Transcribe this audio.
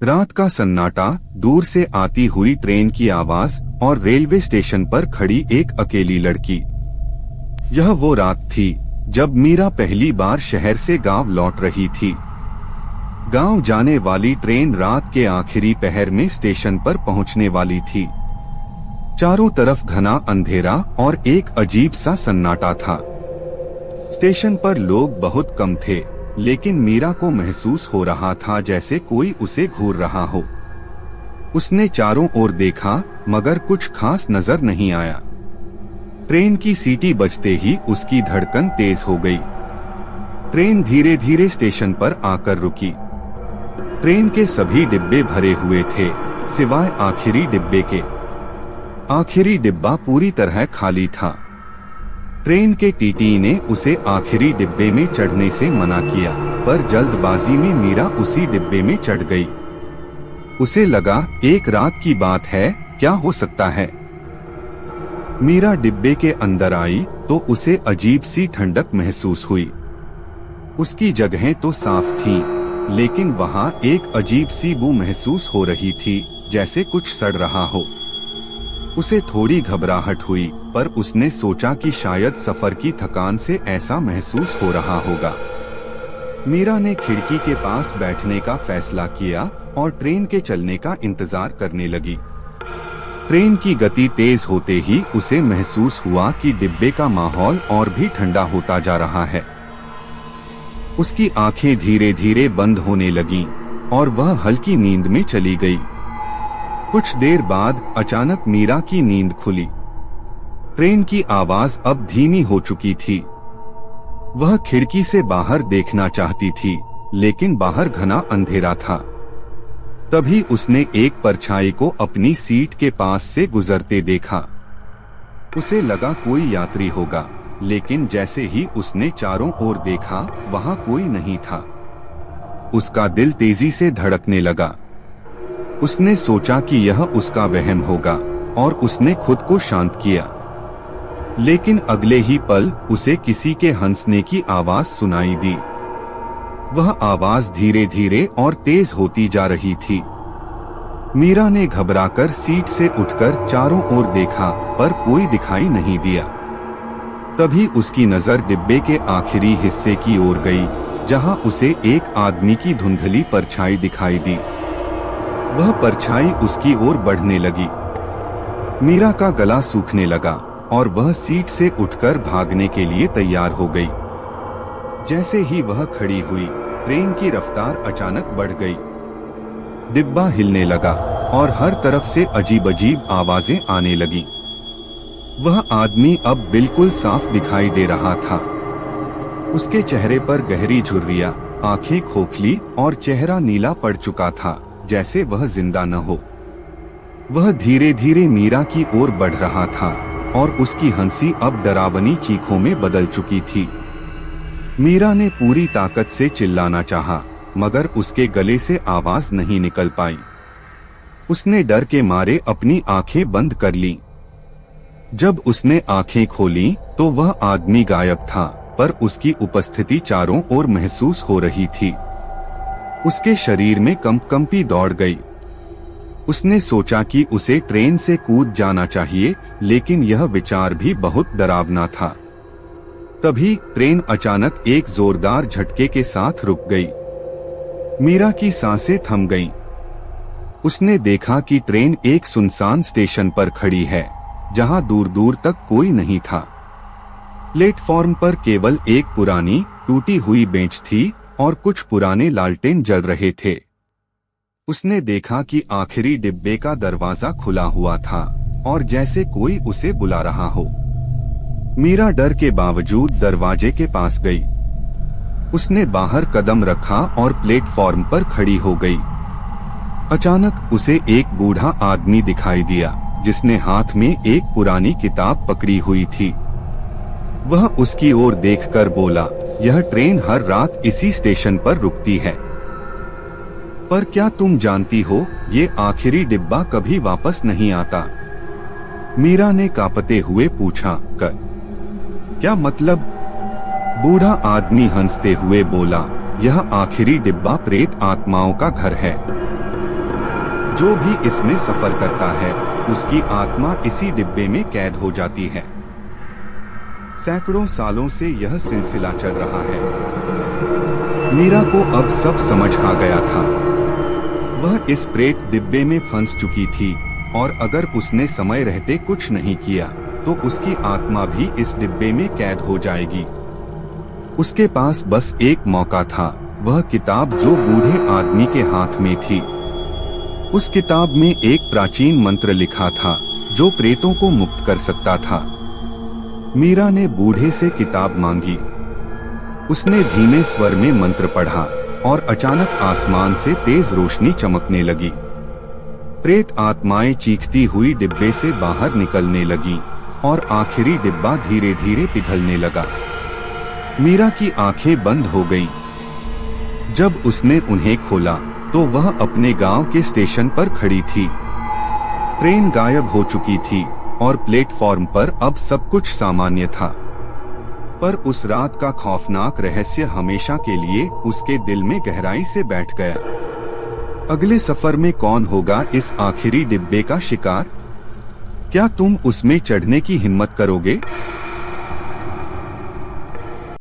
रात का सन्नाटा, दूर से आती हुई ट्रेन की आवाज और रेलवे स्टेशन पर खड़ी एक अकेली लड़की। यह वो रात थी जब मीरा पहली बार शहर से गांव लौट रही थी। गांव जाने वाली ट्रेन रात के आखिरी पहर में स्टेशन पर पहुंचने वाली थी। चारों तरफ घना अंधेरा और एक अजीब सा सन्नाटा था। स्टेशन पर लोग बहुत कम थे, लेकिन मीरा को महसूस हो रहा था जैसे कोई उसे घूर रहा हो। उसने चारों ओर देखा, मगर कुछ खास नजर नहीं आया। ट्रेन की सीटी बजते ही उसकी धड़कन तेज हो गई। ट्रेन धीरे धीरे स्टेशन पर आकर रुकी। ट्रेन के सभी डिब्बे भरे हुए थे, सिवाय आखिरी डिब्बे के। आखिरी डिब्बा पूरी तरह खाली था। ट्रेन के टीटी ने उसे आखिरी डिब्बे में चढ़ने से मना किया, पर जल्दबाजी में मीरा उसी डिब्बे में चढ़ गई। उसे लगा एक रात की बात है, क्या हो सकता है। मीरा डिब्बे के अंदर आई तो उसे अजीब सी ठंडक महसूस हुई। उसकी जगहें तो साफ थीं, लेकिन वहां एक अजीब सी बू महसूस हो रही थी, जैसे कुछ सड़ रहा हो। उसे थोड़ी घबराहट हुई, पर उसने सोचा कि शायद सफर की थकान से ऐसा महसूस हो रहा होगा। मीरा ने खिड़की के पास बैठने का फैसला किया और ट्रेन के चलने का इंतजार करने लगी। ट्रेन की गति तेज होते ही उसे महसूस हुआ कि डिब्बे का माहौल और भी ठंडा होता जा रहा है। उसकी आंखें धीरे धीरे बंद होने लगीं और वह हल्की नींद में चली गई। कुछ देर बाद अचानक मीरा की नींद खुली। ट्रेन की आवाज अब धीमी हो चुकी थी। वह खिड़की से बाहर देखना चाहती थी, लेकिन बाहर घना अंधेरा था। तभी उसने एक परछाई को अपनी सीट के पास से गुजरते देखा। उसे लगा कोई यात्री होगा, लेकिन जैसे ही उसने चारों ओर देखा, वहां कोई नहीं था। उसका दिल तेजी से धड़कने लगा। उसने सोचा कि यह उसका वहम होगा और उसने खुद को शांत किया। लेकिन अगले ही पल उसे किसी के हंसने की आवाज सुनाई दी। वह आवाज धीरे धीरे और तेज होती जा रही थी। मीरा ने घबराकर सीट से उठकर चारों ओर देखा, पर कोई दिखाई नहीं दिया। तभी उसकी नजर डिब्बे के आखिरी हिस्से की ओर गई, जहां उसे एक आदमी की धुंधली परछाई दिखाई दी। वह परछाई उसकी ओर बढ़ने लगी। मीरा का गला सूखने लगा और वह सीट से उठकर भागने के लिए तैयार हो गई। जैसे ही वह खड़ी हुई, ट्रेन की रफ्तार अचानक बढ़ गई। डिब्बा हिलने लगा और हर तरफ से अजीब अजीब आवाजें आने लगी। वह आदमी अब बिल्कुल साफ दिखाई दे रहा था। उसके चेहरे पर गहरी झुर्रियां, आंखें खोखली और चेहरा नीला पड़ चुका था, जैसे वह जिंदा न हो। वह धीरे धीरे मीरा की ओर बढ़ रहा था और उसकी हंसी अब डरावनी चीखों में बदल चुकी थी। मीरा ने पूरी ताकत से चिल्लाना चाहा, मगर उसके गले से आवाज नहीं निकल पाई। उसने डर के मारे अपनी आंखें बंद कर लीं। जब उसने आंखें खोलीं, तो वह आदमी गायब था, पर उसकी उपस्थिति चारों ओर महसूस हो रही थी। उसके शरीर में कंपकंपी दौड़ गई। उसने सोचा कि उसे ट्रेन से कूद जाना चाहिए, लेकिन यह विचार भी बहुत डरावना था। तभी ट्रेन अचानक एक जोरदार झटके के साथ रुक गई। मीरा की सांसें थम गईं। उसने देखा कि ट्रेन एक सुनसान स्टेशन पर खड़ी है, जहां दूर दूर तक कोई नहीं था। प्लेटफॉर्म पर केवल एक पुरानी टूटी हुई बेंच थी और कुछ पुराने लालटेन जल रहे थे। उसने देखा कि आखिरी डिब्बे का दरवाजा खुला हुआ था और जैसे कोई उसे बुला रहा हो। मीरा डर के बावजूद दरवाजे के पास गई। उसने बाहर कदम रखा और प्लेटफॉर्म पर खड़ी हो गई। अचानक उसे एक बूढ़ा आदमी दिखाई दिया, जिसने हाथ में एक पुरानी किताब पकड़ी हुई थी। वह उसकी ओर देखकर बोला, यह ट्रेन हर रात इसी स्टेशन पर रुकती है, पर क्या तुम जानती हो, ये आखिरी डिब्बा कभी वापस नहीं आता। मीरा ने कांपते हुए पूछा, क्या मतलब? बूढ़ा आदमी हंसते हुए बोला, यह आखिरी डिब्बा प्रेत आत्माओं का घर है। जो भी इसमें सफर करता है उसकी आत्मा इसी डिब्बे में कैद हो जाती है। सैकड़ों सालों से यह सिलसिला चल रहा है। मीरा को अब सब समझ आ गया था। वह इस प्रेत डिब्बे में फंस चुकी थी और अगर उसने समय रहते कुछ नहीं किया तो उसकी आत्मा भी इस डिब्बे में कैद हो जाएगी। उसके पास बस एक मौका था, वह किताब जो बूढ़े आदमी के हाथ में थी। उस किताब में एक प्राचीन मंत्र लिखा था जो प्रेतों को मुक्त कर सकता था। मीरा ने बूढ़े से किताब मांगी। उसने धीमे स्वर में मंत्र पढ़ा और अचानक आसमान से तेज रोशनी चमकने लगी। प्रेत आत्माएं चीखती हुई डिब्बे से बाहर निकलने लगी और आखिरी डिब्बा धीरे धीरे पिघलने लगा। मीरा की आंखें बंद हो गईं। जब उसने उन्हें खोला तो वह अपने गांव के स्टेशन पर खड़ी थी। ट्रेन गायब हो चुकी थी और प्लेटफॉर्म पर अब सब कुछ सामान्य था। पर उस रात का खौफनाक रहस्य हमेशा के लिए उसके दिल में गहराई से बैठ गया। अगले सफर में कौन होगा इस आखिरी डिब्बे का शिकार? क्या तुम उसमें चढ़ने की हिम्मत करोगे?